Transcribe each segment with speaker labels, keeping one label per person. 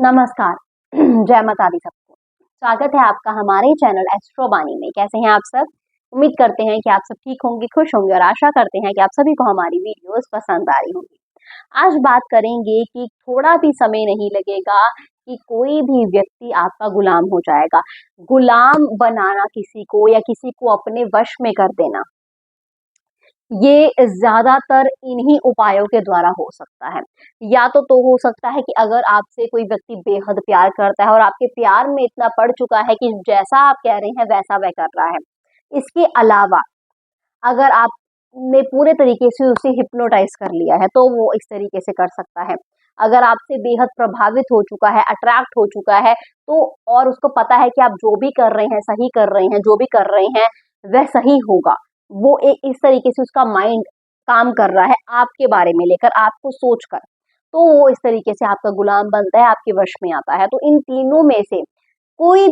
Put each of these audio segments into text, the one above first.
Speaker 1: नमस्कार। जय माता दी सबको। स्वागत है आपका हमारे चैनल एस्ट्रो वाणी में। कैसे हैं आप सब? उम्मीद करते हैं कि आप सब ठीक होंगे, खुश होंगे और आशा करते हैं कि आप सभी को हमारी वीडियोस पसंद आ रही होंगी। आज बात करेंगे कि थोड़ा भी समय नहीं लगेगा कि कोई भी व्यक्ति आपका गुलाम हो जाएगा। गुलाम बनाना किसी को या किसी को अपने वश में कर देना, ये ज़्यादातर इन्हीं उपायों के द्वारा हो सकता है। या तो हो सकता है कि अगर आपसे कोई व्यक्ति बेहद प्यार करता है और आपके प्यार में इतना पड़ चुका है कि जैसा आप कह रहे हैं वैसा वह कर रहा है। इसके अलावा अगर आपने पूरे तरीके से उसे हिप्नोटाइज़ कर लिया है, तो वो इस तरीके से कर सकता है। अगर आपसे बेहद प्रभावित हो चुका है, अट्रैक्ट हो चुका है, तो और उसको पता है कि आप जो भी कर रहे हैं, सही कर रहे हैं, जो भी कर रहे हैं, वह सही होगा। वो इस तरीके से उसका माइंड काम कर रहा है आपके बारे में लेकर, आपको सोचकर, तो वो इस तरीके से आपका गुलाम बनता है, आपके वश में आता है। तो इन तीनों में से कोई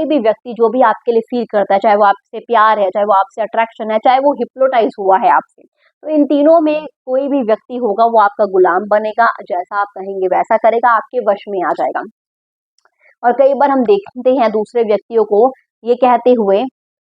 Speaker 1: भी व्यक्ति जो भी आपके लिए फ़ील करता है, चाहे वो आपसे प्यार है, चाहे वो आपसे अट्रैक्शन है, चाहे वो हिप्नोटाइज़ हुआ है आपसे, तो इन तीनों में कोई भी व्यक्ति होगा वो आपका गुलाम बनेगा, जैसा आप कहेंगे वैसा करेगा, आपके वश में आ जाएगा। और कई बार हम देखते हैं दूसरे व्यक्तियों को ये कहते हुए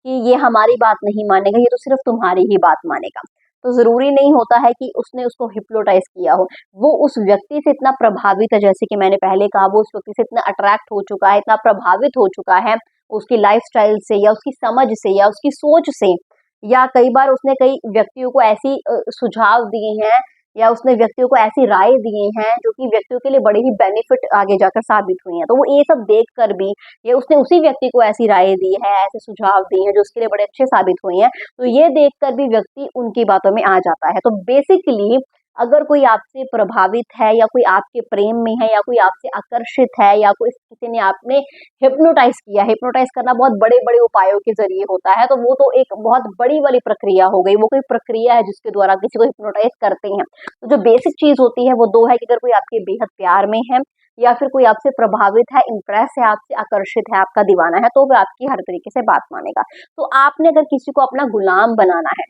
Speaker 1: कि ये हमारी बात नहीं मानेगा, ये तो सिर्फ़ तुम्हारी ही बात मानेगा। तो ज़रूरी नहीं होता है कि उसने उसको हिप्नोटाइज़ किया हो। वो उस व्यक्ति से इतना प्रभावित है, जैसे कि मैंने पहले कहा, वो उस व्यक्ति से इतना अट्रैक्ट हो चुका है, इतना प्रभावित हो चुका है, उसकी लाइफ़स्टाइल से या उसकी समझ से या उसकी सोच से, या कई बार उसने कई व्यक्तियों को ऐसी सुझाव दिए हैं या उसने व्यक्तियों को ऐसी राय दिए हैं जो कि व्यक्तियों के लिए बड़े ही बेनिफिट आगे जाकर साबित हुई हैं। तो वो ये सब देखकर भी, या उसने उसी व्यक्ति को ऐसी राय दी है, ऐसे सुझाव दिए हैं जो उसके लिए बड़े अच्छे साबित हुए हैं, तो ये देखकर भी व्यक्ति उनकी बातों में आ जाता है। तो बेसिकली अगर कोई आपसे प्रभावित है या कोई आपके प्रेम में है या कोई आपसे आकर्षित है या कोई किसी ने आपने हिप्नोटाइज़ किया, हिप्नोटाइज़ करना बहुत बड़े-बड़े उपायों के ज़रिए होता है, तो वो तो एक बहुत बड़ी वाली प्रक्रिया हो गई, वो कोई प्रक्रिया है जिसके द्वारा किसी को हिप्नोटाइज़ करते हैं। तो जो बेसिक चीज़ होती है वो 2 है कि अगर कोई आपके बेहद प्यार में है या फिर कोई आपसे प्रभावित है, इम्प्रेस है, आपसे आकर्षित है, आपका दीवाना है, तो वो आपकी हर तरीके से बात मानेगा। तो आपने अगर किसी को अपना गुलाम बनाना है,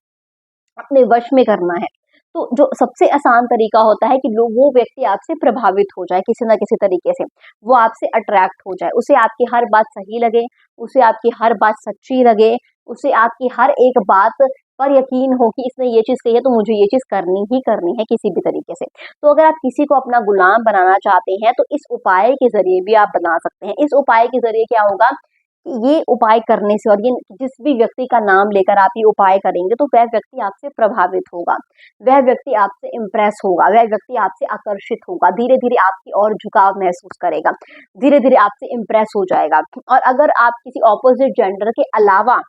Speaker 1: अपने वश में करना है, तो जो सबसे आसान तरीका होता है कि वो व्यक्ति आपसे प्रभावित हो जाए किसी न किसी तरीके से, वो आपसे अट्रैक्ट हो जाए, उसे आपकी हर बात सही लगे, उसे आपकी हर बात सच्ची लगे, उसे आपकी हर एक बात पर यकीन हो कि इसने ये चीज़ कही है तो मुझे ये चीज़ करनी ही करनी है किसी भी तरीके से। तो अगर आप किसी को अपना गुलाम बनाना चाहते हैं तो इस उपाय के ज़रिए भी आप बना सकते हैं। इस उपाय के ज़रिए क्या होगा कि ये उपाय करने से, और ये जिस भी व्यक्ति का नाम लेकर आप ये उपाय करेंगे, तो वह व्यक्ति आपसे प्रभावित होगा, वह व्यक्ति आपसे इम्प्रेस होगा, वह व्यक्ति आपसे आकर्षित होगा, धीरे-धीरे आपकी ओर झुकाव महसूस करेगा, धीरे-धीरे आपसे इम्प्रेस हो जाएगा। और अगर आप किसी ऑपोज़िट जेंडर के अलावा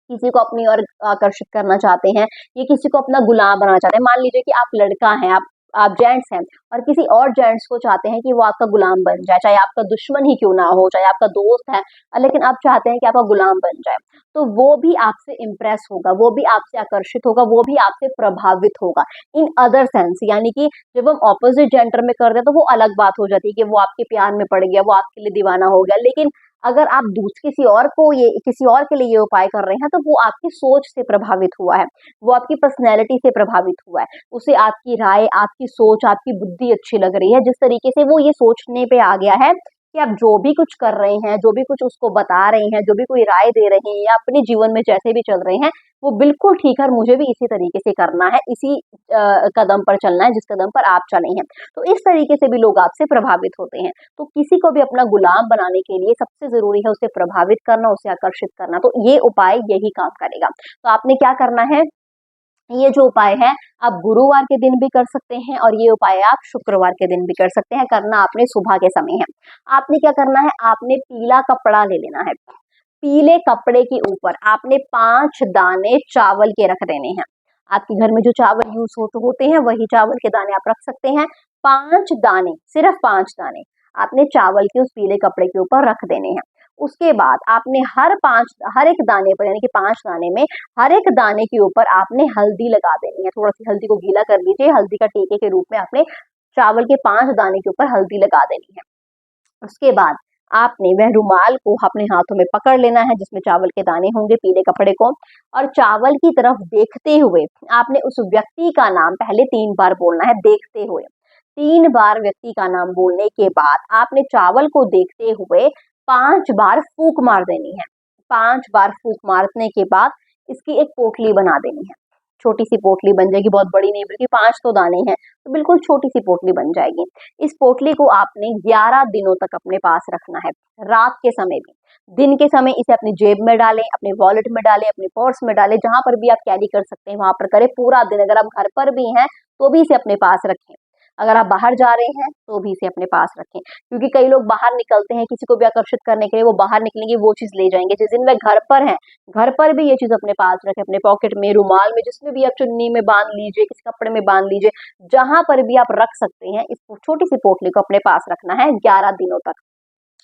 Speaker 1: किसी को अपनी ओर आकर्षित करना चाहते हैं, या किसी को अपना गुलाम बनाना चाहते हैं, मान लीजिए कि आप लड़का हैं, आप जेंट्स हैं और किसी और जेंट्स को चाहते हैं कि वो आपका गुलाम बन जाए, चाहे आपका दुश्मन ही क्यों ना हो, चाहे आपका दोस्त है, लेकिन आप चाहते हैं कि आपका गुलाम बन जाए, तो वो भी आपसे इम्प्रेस होगा, वो भी आपसे आकर्षित होगा, वो भी आपसे प्रभावित होगा। इन अदर सेंस, यानी कि जब हम ऑपोजिट जेंडर में कर दें तो वो अलग बात हो जाती है कि वो आपके प्यार में पड़ गया, वो आपके लिए दीवाना हो गया। लेकिन अगर आप किसी और के लिए ये उपाय कर रहे हैं, तो वो आपकी सोच से प्रभावित हुआ है, वो आपकी पर्सनैलिटी से प्रभावित हुआ है, उसे आपकी राय, आपकी सोच, आपकी बुद्धि अच्छी लग रही है, जिस तरीके से वो ये सोचने पे आ गया है कि आप जो भी कुछ कर रहे हैं, जो भी कुछ उसको बता रहे हैं, जो भी कोई राय दे रहे हैं या अपने जीवन में जैसे भी चल रहे हैं, वो बिल्कुल ठीक है और मुझे भी इसी तरीके से करना है, इसी कदम पर चलना है जिस कदम पर आप चले हैं। तो इस तरीके से भी लोग आपसे प्रभावित होते हैं। तो किसी को भी अपना गुलाम बनाने के लिए सबसे ज़रूरी है उसे प्रभावित करना, उसे आकर्षित करना, तो ये उपाय यही काम करेगा। तो आपने क्या करना है, ये जो उपाय है आप गुरुवार के दिन भी कर सकते हैं और ये उपाय आप शुक्रवार के दिन भी कर सकते हैं। करना आपने सुबह के समय है। आपने क्या करना है, आपने पीला कपड़ा ले लेना है। पीले कपड़े के ऊपर आपने 5 दाने चावल के रख देने हैं। आपके घर में जो चावल यूज होते हैं वही चावल के दाने आप रख सकते हैं। 5 दाने, सिर्फ 5 दाने आपने चावल के उस पीले कपड़े के ऊपर रख देने हैं। उसके बाद आपने हर एक दाने पर, यानी कि 5 दाने में हर एक दाने के ऊपर आपने हल्दी लगा देनी है। थोड़ा सी हल्दी को गीला कर लीजिए, हल्दी का टीके के रूप में आपने चावल के 5 दाने के ऊपर हल्दी लगा देनी है। उसके बाद आपने वह रुमाल को अपने हाथों में पकड़ लेना है जिसमें चावल के दाने होंगे, पीले कपड़े को, और चावल की तरफ देखते हुए आपने उस व्यक्ति का नाम पहले 3 बार बोलना है, देखते हुए। 3 बार व्यक्ति का नाम बोलने के बाद आपने चावल को देखते हुए 5 बार फूंक मार देनी है। 5 बार फूंक मारने के बाद इसकी एक पोटली बना देनी है। छोटी सी पोटली बन जाएगी, बहुत बड़ी नहीं, बल्कि 5 तो दाने हैं तो बिल्कुल छोटी सी पोटली बन जाएगी। इस पोटली को आपने 11 दिनों तक अपने पास रखना है, रात के समय भी। दिन के समय इसे अपनी जेब में डालें, अपने वॉलेट में डालें, अपने पर्स में डालें, जहां पर भी आप कैरी कर सकते हैं वहां पर करें। पूरा दिन अगर आप घर पर भी हैं तो भी इसे अपने पास रखें। अगर आप बाहर जा रहे हैं तो भी इसे अपने पास रखें, क्योंकि कई लोग बाहर निकलते हैं किसी को भी आकर्षित करने के लिए, वो बाहर निकलेंगे वो चीज ले जाएंगे। जिस दिन वे घर पर हैं, घर पर भी ये चीज अपने पास रखें, अपने पॉकेट में, रुमाल में, जिसमें भी आप, चुन्नी में बांध लीजिए, किसी कपड़े में बांध लीजिए, जहां पर भी आप रख सकते हैं। इस छोटी सी पोटली को अपने पास रखना है 11 दिनों तक।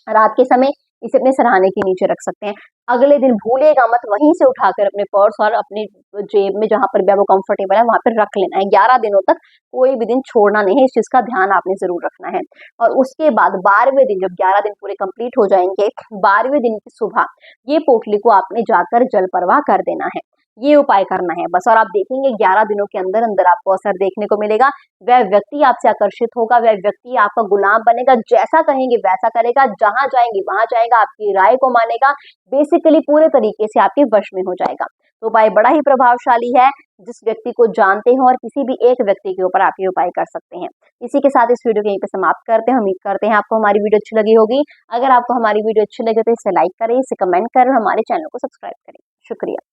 Speaker 1: रात के समय इसे अपने सराहने के नीचे रख सकते हैं। अगले दिन भूलेगा मत, वहीं से उठाकर अपने पर्स और अपनी जेब में, जहां पर भी आपको कंफर्टेबल है वहां पर रख लेना है। 11 दिनों तक कोई भी दिन छोड़ना नहीं है, इस चीज का ध्यान आपने जरूर रखना है। और उसके बाद 12वें दिन, जब 11 दिन पूरे कंप्लीट हो जाएंगे, 12वें दिन की सुबह ये पोटली को आपने जाकर जल प्रवाह कर देना है। ये उपाय करना है बस, और आप देखेंगे 11 दिनों के अंदर अंदर आपको असर देखने को मिलेगा। वह व्यक्ति आपसे आकर्षित होगा, वह व्यक्ति आपका गुलाम बनेगा, जैसा कहेंगे वैसा करेगा, जहां जाएंगे वहां जाएगा, आपकी राय को मानेगा, बेसिकली पूरे तरीके से आपके वश में हो जाएगा। तो उपाय बड़ा ही प्रभावशाली है, जिस व्यक्ति को जानते हो और किसी भी एक व्यक्ति के ऊपर आप ये उपाय कर सकते हैं। इसी के साथ इस वीडियो को यहीं पे समाप्त करते हैं। उम्मीद करते हैं आपको हमारी वीडियो अच्छी लगी होगी। अगर आपको हमारी वीडियो अच्छी लगे तो इसे लाइक करें, इसे कमेंट करें, हमारे चैनल को सब्सक्राइब करें। शुक्रिया।